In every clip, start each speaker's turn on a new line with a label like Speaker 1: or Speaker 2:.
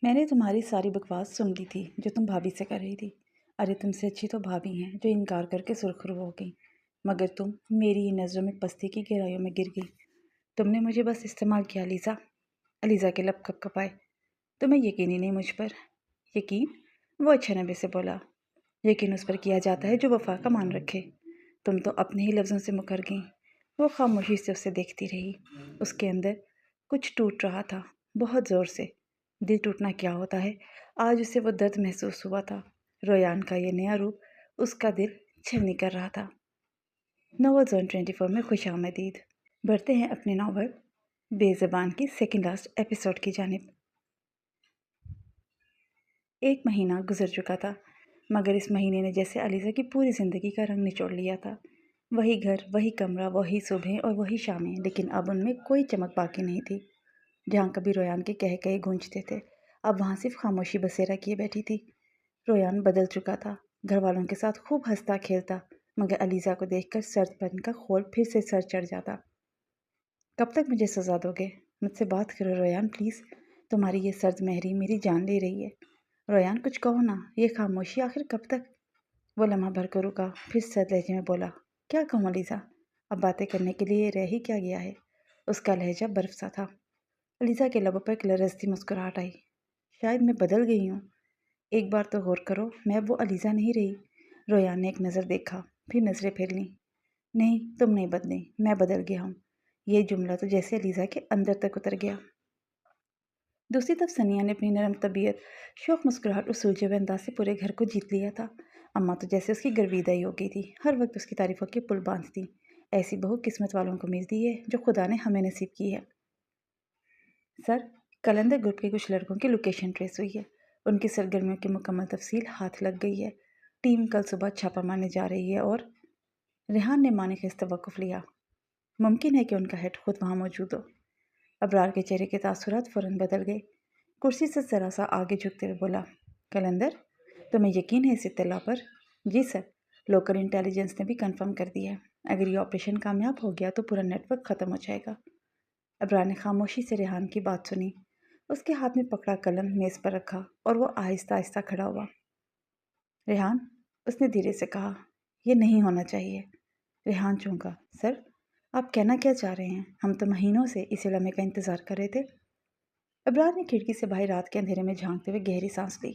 Speaker 1: میں نے تمہاری ساری بکواس سن لی تھی جو تم بھابھی سے کر رہی تھی۔ ارے تم سے اچھی تو بھابھی ہیں جو انکار کر کے سرخرو ہو گئی، مگر تم میری ہی نظروں میں پستی کی گہرائیوں میں گر گئی۔ تم نے مجھے بس استعمال کیا علیزہ۔ علیزہ کے لب کپ کپائے۔ تمہیں یقین ہی نہیں مجھ پر۔ یقین؟ وہ اچھا نبی سے بولا۔ یقین اس پر کیا جاتا ہے جو وفا کا مان رکھے۔ تم تو اپنے ہی لفظوں سے مکر گئیں۔ وہ خاموشی سے اسے دیکھتی رہی۔ اس کے اندر کچھ ٹوٹ رہا تھا، بہت زور سے۔ دل ٹوٹنا کیا ہوتا ہے، آج اسے وہ درد محسوس ہوا تھا۔ ریان کا یہ نیا روپ اس کا دل چھلنی کر رہا تھا۔ ناول زون 24 میں خوش آمدید۔ بڑھتے ہیں اپنے ناول بے زبان کی سیکنڈ لاسٹ ایپیسوڈ کی جانب۔ ایک مہینہ گزر چکا تھا، مگر اس مہینے نے جیسے علیزہ کی پوری زندگی کا رنگ نچوڑ لیا تھا۔ وہی گھر، وہی کمرہ، وہی صبحیں اور وہی شامیں، لیکن اب ان میں کوئی چمک باقی نہیں تھی۔ جہاں کبھی ریان کے کہے گونجتے تھے، اب وہاں صرف خاموشی بسیرا کیے بیٹھی تھی۔ ریان بدل چکا تھا، گھر والوں کے ساتھ خوب ہنستا کھیلتا، مگر علیزہ کو دیکھ کر سرد پن کا خول پھر سے سر چڑھ جاتا۔ کب تک مجھے سزا دو گے؟ مجھ سے بات کرو ریان پلیز، تمہاری یہ سرد مہری میری جان لے رہی ہے۔ ریان کچھ کہو نا، یہ خاموشی آخر کب تک؟ وہ لمحہ بھر کو رکا، پھر سرد لہجے میں بولا، کیا کہوں علیزہ، اب باتیں کرنے کے لیے رہ ہی کیا گیا ہے؟ اس کا لہجہ برف سا تھا۔ علیزہ کے لبوں پر ایک لرزتی مسکراہٹ آئی۔ شاید میں بدل گئی ہوں۔ ایک بار تو غور کرو، میں وہ علیزہ نہیں رہی۔ ریان نے ایک نظر دیکھا، پھر نظریں پھیر لیں۔ نہیں، تم نہیں بدلی، میں بدل گیا ہوں۔ یہ جملہ تو جیسے علیزہ کے اندر تک اتر گیا۔ دوسری طرف ثنیا نے اپنی نرم طبیعت، شوخ مسکراہٹ اور سلجھے ہوئے انداز سے پورے گھر کو جیت لیا تھا۔ اماں تو جیسے اس کی گرویدہ ہی ہو گئی تھی، ہر وقت اس کی تعریفوں کے پل باندھتی۔ ایسی بہو قسمت والوں کو ملتی ہے جو خدا نے ہمیں نصیب کی ہے۔ سر، قلندر گروپ کے کچھ لڑکوں کی لوکیشن ٹریس ہوئی ہے۔ ان کی سرگرمیوں کی مکمل تفصیل ہاتھ لگ گئی ہے۔ ٹیم کل صبح چھاپا مارنے جا رہی ہے اور ریحان نے مانے خیز توقف لیا۔ ممکن ہے کہ ان کا ہیڈ خود وہاں موجود ہو۔ ابرار کے چہرے کے تاثرات فوراً بدل گئے۔ کرسی سے ذرا سا آگے جھکتے ہوئے بولا، قلندر، تمہیں یقین ہے اس اطلاع پر؟ جی سر، لوکل انٹیلیجنس نے بھی کنفرم کر دیا ہے۔ اگر یہ آپریشن کامیاب ہو گیا تو پورا نیٹ ورک ختم ہو جائے گا۔ ابرار نے خاموشی سے ریحان کی بات سنی۔ اس کے ہاتھ میں پکڑا قلم میز پر رکھا اور وہ آہستہ آہستہ کھڑا ہوا۔ ریحان، اس نے دھیرے سے کہا، یہ نہیں ہونا چاہیے۔ ریحان چونکا، سر، آپ کہنا کیا چاہ رہے ہیں؟ ہم تو مہینوں سے اسی لمحے کا انتظار کر رہے تھے۔ ابرار نے کھڑکی سے باہر رات کے اندھیرے میں جھانکتے ہوئے گہری سانس لی۔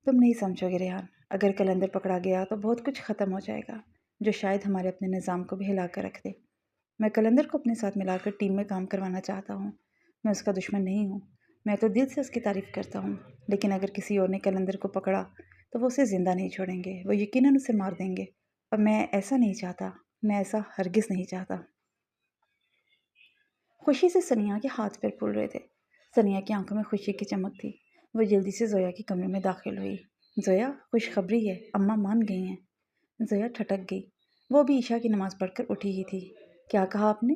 Speaker 1: تم نہیں سمجھو گے ریحان، اگر قلندر پکڑا گیا تو بہت کچھ ختم ہو جائے گا، جو شاید ہمارے اپنے نظام کو بھی ہلا کر رکھ دے۔ میں قلندر کو اپنے ساتھ ملا کر ٹیم میں کام کروانا چاہتا ہوں۔ میں اس کا دشمن نہیں ہوں، میں تو دل سے اس کی تعریف کرتا ہوں، لیکن اگر کسی اور نے قلندر کو پکڑا تو وہ اسے زندہ نہیں چھوڑیں گے، وہ یقیناً اسے مار دیں گے، اور میں ایسا نہیں چاہتا، میں ایسا ہرگز نہیں چاہتا۔ خوشی سے ثنیا کے ہاتھ پیر پھول رہے تھے۔ ثنیا کی آنکھوں میں خوشی کی چمک تھی۔ وہ جلدی سے زویا کے کمرے میں داخل ہوئی۔ زویا، خوشخبری ہے، اماں مان گئی ہیں۔ زویا ٹھٹک گئی۔ وہ بھی عشاء کی نماز پڑھ کر اٹھی ہی تھی۔ کیا کہا آپ نے؟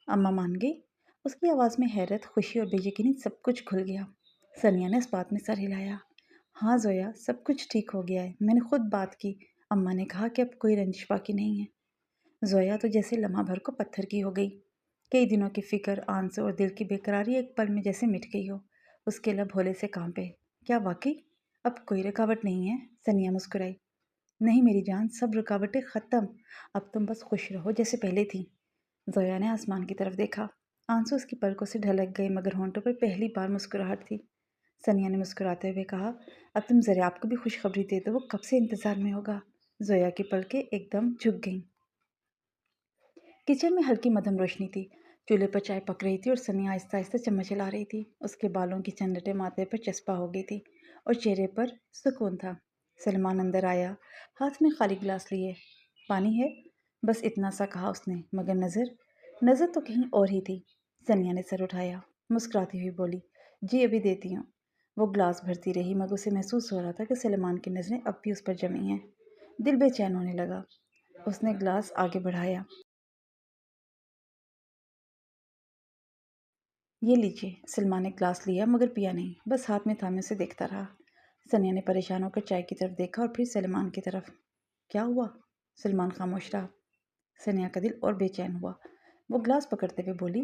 Speaker 1: اماں مان گئی؟ اس کی آواز میں حیرت، خوشی اور بے یقینی سب کچھ کھل گیا۔ ثنیا نے اس بات میں سر ہلایا۔ ہاں زویا، سب کچھ ٹھیک ہو گیا ہے، میں نے خود بات کی، اماں نے کہا کہ اب کوئی رنجش باقی نہیں ہے۔ زویا تو جیسے لمحہ بھر کو پتھر کی ہو گئی۔ کئی دنوں کی فکر، آنسو اور دل کی بے قراری ایک پل میں جیسے مٹ گئی ہو۔ اس کے لب ہولے سے کانپے۔ کیا واقعی؟ اب کوئی رکاوٹ نہیں ہے؟ ثنیا مسکرائی۔ نہیں میری جان، سب رکاوٹیں ختم، اب تم بس خوش رہو جیسے پہلے تھی۔ زویا نے آسمان کی طرف دیکھا۔ آنسو اس کی پلکوں سے ڈھلک گئے، مگر ہونٹوں پر پہلی بار مسکراہٹ تھی۔ ثنیا نے مسکراتے ہوئے کہا، اب تم ذرا آپ کو بھی خوشخبری دے دو، وہ کب سے انتظار میں ہوگا۔ زویا کی پلکیں ایک دم جھک گئیں۔ کچن میں ہلکی مدھم روشنی تھی۔ چولہے پر چائے پک رہی تھی اور ثنیا آہستہ آہستہ چمچ چلا رہی تھی۔ اس کے بالوں کی چنڈٹیں ماتھے پر چسپاں ہو گئی تھی اور چہرے پر سکون تھا۔ سلمان اندر آیا، ہاتھ میں خالی گلاس لیے۔ پانی ہے؟ بس اتنا سا کہا اس نے، مگر نظر تو کہیں اور ہی تھی۔ ثنیا نے سر اٹھایا، مسکراتی ہوئی بولی، جی ابھی دیتی ہوں۔ وہ گلاس بھرتی رہی، مگر اسے محسوس ہو رہا تھا کہ سلمان کی نظریں اب بھی اس پر جمی ہیں۔ دل بے چین ہونے لگا۔ اس نے گلاس آگے بڑھایا۔ یہ لیجیے۔ سلمان نے گلاس لیا مگر پیا نہیں، بس ہاتھ میں تھامے اسے دیکھتا رہا۔ ثنیا نے پریشان ہو کر چائے کی طرف دیکھا اور پھر سلمان کی طرف۔ کیا ہوا؟ سلمان خاموش رہا۔ ثنیا کا دل اور بے چین ہوا۔ وہ گلاس پکڑتے ہوئے بولی،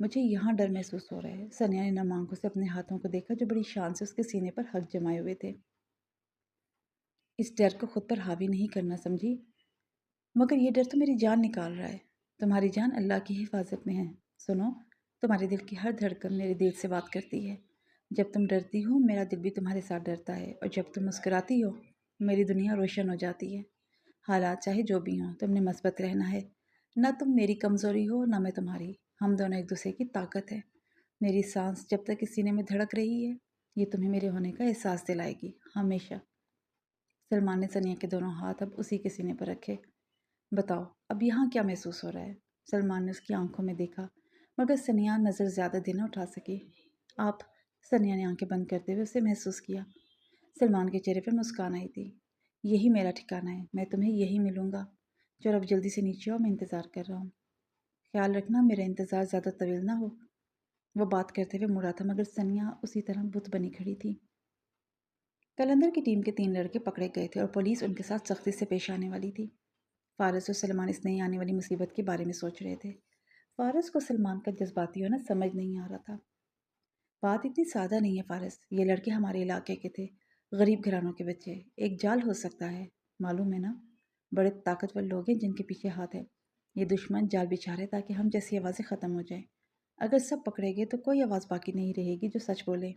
Speaker 1: مجھے یہاں ڈر محسوس ہو رہا ہے۔ سنیا نے نم آنکھوں سے اپنے ہاتھوں کو دیکھا جو بڑی شان سے اس کے سینے پر حق جمائے ہوئے تھے۔ اس ڈر کو خود پر حاوی نہیں کرنا، سمجھی؟ مگر یہ ڈر تو میری جان نکال رہا ہے۔ تمہاری جان اللہ کی حفاظت میں ہے۔ سنو، تمہارے دل کی ہر دھڑکن میرے دل سے بات کرتی ہے۔ جب تم ڈرتی ہو میرا دل بھی تمہارے ساتھ ڈرتا ہے، اور جب تم مسکراتی ہو میری دنیا روشن ہو جاتی ہے۔ حالات چاہے جو بھی ہوں تم نے مثبت رہنا ہے۔ نہ تم میری کمزوری ہو نہ میں تمہاری، ہم دونوں ایک دوسرے کی طاقت ہے۔ میری سانس جب تک اس سینے میں دھڑک رہی ہے یہ تمہیں میرے ہونے کا احساس دلائے گی، ہمیشہ۔ سلمان نے سنیا کے دونوں ہاتھ اب اسی کے سینے پر رکھے۔ بتاؤ اب یہاں کیا محسوس ہو رہا ہے؟ سلمان نے اس کی آنکھوں میں دیکھا، مگر سنیا نظر زیادہ دیر نہ اٹھا سکی۔ آپ، سنیا نے آنکھیں بند کرتے ہوئے اسے محسوس کیا۔ سلمان کے چہرے پر مسکان آئی تھی۔ یہی میرا ٹھکانہ ہے، میں تمہیں یہی ملوں گا۔ چلو اب جلدی سے نیچے آؤ، میں انتظار کر رہا ہوں۔ خیال رکھنا میرا انتظار زیادہ طویل نہ ہو۔ وہ بات کرتے ہوئے مڑا تھا مگر سنیا اسی طرح بت بنی کھڑی تھی۔ قلندر کی ٹیم کے 3 لڑکے پکڑے گئے تھے اور پولیس ان کے ساتھ سختی سے پیش آنے والی تھی۔ فارس اور سلمان اس نئی آنے والی مصیبت کے بارے میں سوچ رہے تھے۔ فارس کو سلمان کا جذباتی ہونا سمجھ نہیں آ رہا تھا۔ بات اتنی سادہ نہیں ہے فارس، یہ لڑکے ہمارے علاقے کے تھے، غریب گھرانوں کے بچے، ایک جال ہو سکتا ہے، معلوم ہے نا؟ بڑے طاقتور لوگ ہیں جن کے پیچھے ہاتھ ہے۔ یہ دشمن جال بچھا رہے تاکہ ہم جیسی آوازیں ختم ہو جائیں۔ اگر سب پکڑے گئے تو کوئی آواز باقی نہیں رہے گی جو سچ بولے۔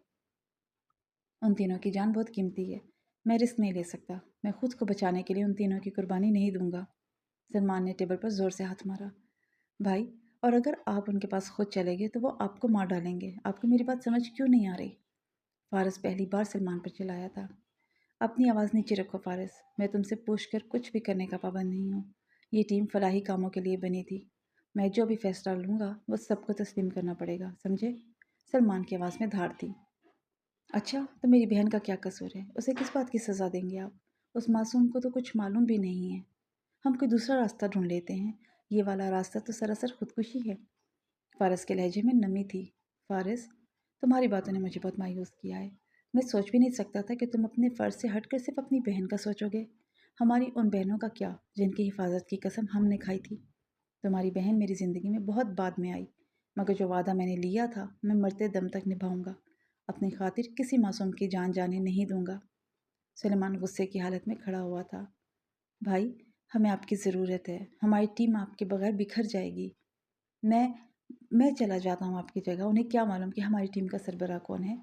Speaker 1: ان تینوں کی جان بہت قیمتی ہے، میں رسک نہیں لے سکتا، میں خود کو بچانے کے لیے ان تینوں کی قربانی نہیں دوں گا۔ سلمان نے ٹیبل پر زور سے ہاتھ مارا۔ بھائی، اور اگر آپ ان کے پاس خود چلے گئے تو وہ آپ کو مار ڈالیں گے۔ آپ کو میری بات سمجھ کیوں نہیں آ رہی؟ فارس پہلی بار سلمان پر چلایا تھا۔ اپنی آواز نیچے رکھو فارس، میں تم سے پوچھ کر کچھ بھی کرنے کا پابند نہیں ہوں۔ یہ ٹیم فلاحی کاموں کے لیے بنی تھی، میں جو بھی فیصلہ لوں گا وہ سب کو تسلیم کرنا پڑے گا، سمجھے؟ سلمان کی آواز میں دھاڑ تھی۔ اچھا، تو میری بہن کا کیا قصور ہے؟ اسے کس بات کی سزا دیں گے آپ؟ اس معصوم کو تو کچھ معلوم بھی نہیں ہے۔ ہم کوئی دوسرا راستہ ڈھونڈ لیتے ہیں، یہ والا راستہ تو سراسر خودکشی ہے۔ فارس کے لہجے میں نمی تھی۔ فارس، تمہاری باتوں نے مجھے بہت مایوس کیا ہے۔ میں سوچ بھی نہیں سکتا تھا کہ تم اپنے فرض سے ہٹ کر صرف اپنی بہن کا سوچو گے۔ ہماری ان بہنوں کا کیا جن کی حفاظت کی قسم ہم نے کھائی تھی؟ تمہاری بہن میری زندگی میں بہت بعد میں آئی، مگر جو وعدہ میں نے لیا تھا میں مرتے دم تک نبھاؤں گا۔ اپنی خاطر کسی معصوم کی جان جانے نہیں دوں گا۔ سلیمان غصے کی حالت میں کھڑا ہوا تھا۔ بھائی، ہمیں آپ کی ضرورت ہے، ہماری ٹیم آپ کے بغیر بکھر جائے گی۔ میں چلا جاتا ہوں آپ کی جگہ، انہیں کیا معلوم کہ ہماری ٹیم کا سربراہ کون ہے؟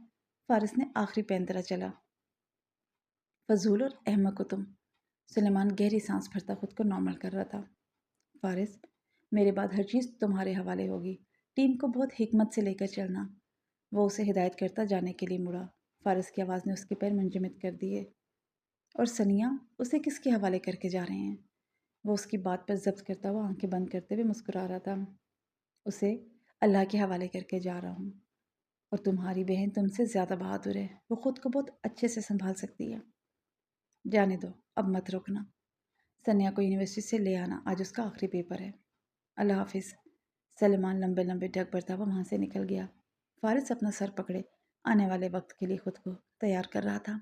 Speaker 1: فارس نے آخری پینترا چلا۔ فضول اور احمق ہو تم۔ سلیمان گہری سانس بھرتا خود کو نارمل کر رہا تھا۔ فارس، میرے بعد ہر چیز تمہارے حوالے ہوگی، ٹیم کو بہت حکمت سے لے کر چلنا۔ وہ اسے ہدایت کرتا جانے کے لیے مڑا۔ فارس کی آواز نے اس کے پیر منجمد کر دیے۔ اور سنیا، اسے کس کے حوالے کر کے جا رہے ہیں؟ وہ اس کی بات پر ضبط کرتا ہوا آنکھیں بند کرتے ہوئے مسکرا رہا تھا۔ اسے اللہ کے حوالے کر کے جا رہا ہوں، اور تمہاری بہن تم سے زیادہ بہادر ہے، وہ خود کو بہت اچھے سے سنبھال سکتی ہے۔ جانے دو، اب مت روکنا۔ سنیا کو یونیورسٹی سے لے آنا، آج اس کا آخری پیپر ہے۔ اللہ حافظ۔ سلمان لمبے لمبے ڈگ بھرتا ہوا وہاں سے نکل گیا۔ فارس اپنا سر پکڑے آنے والے وقت کے لیے خود کو تیار کر رہا تھا۔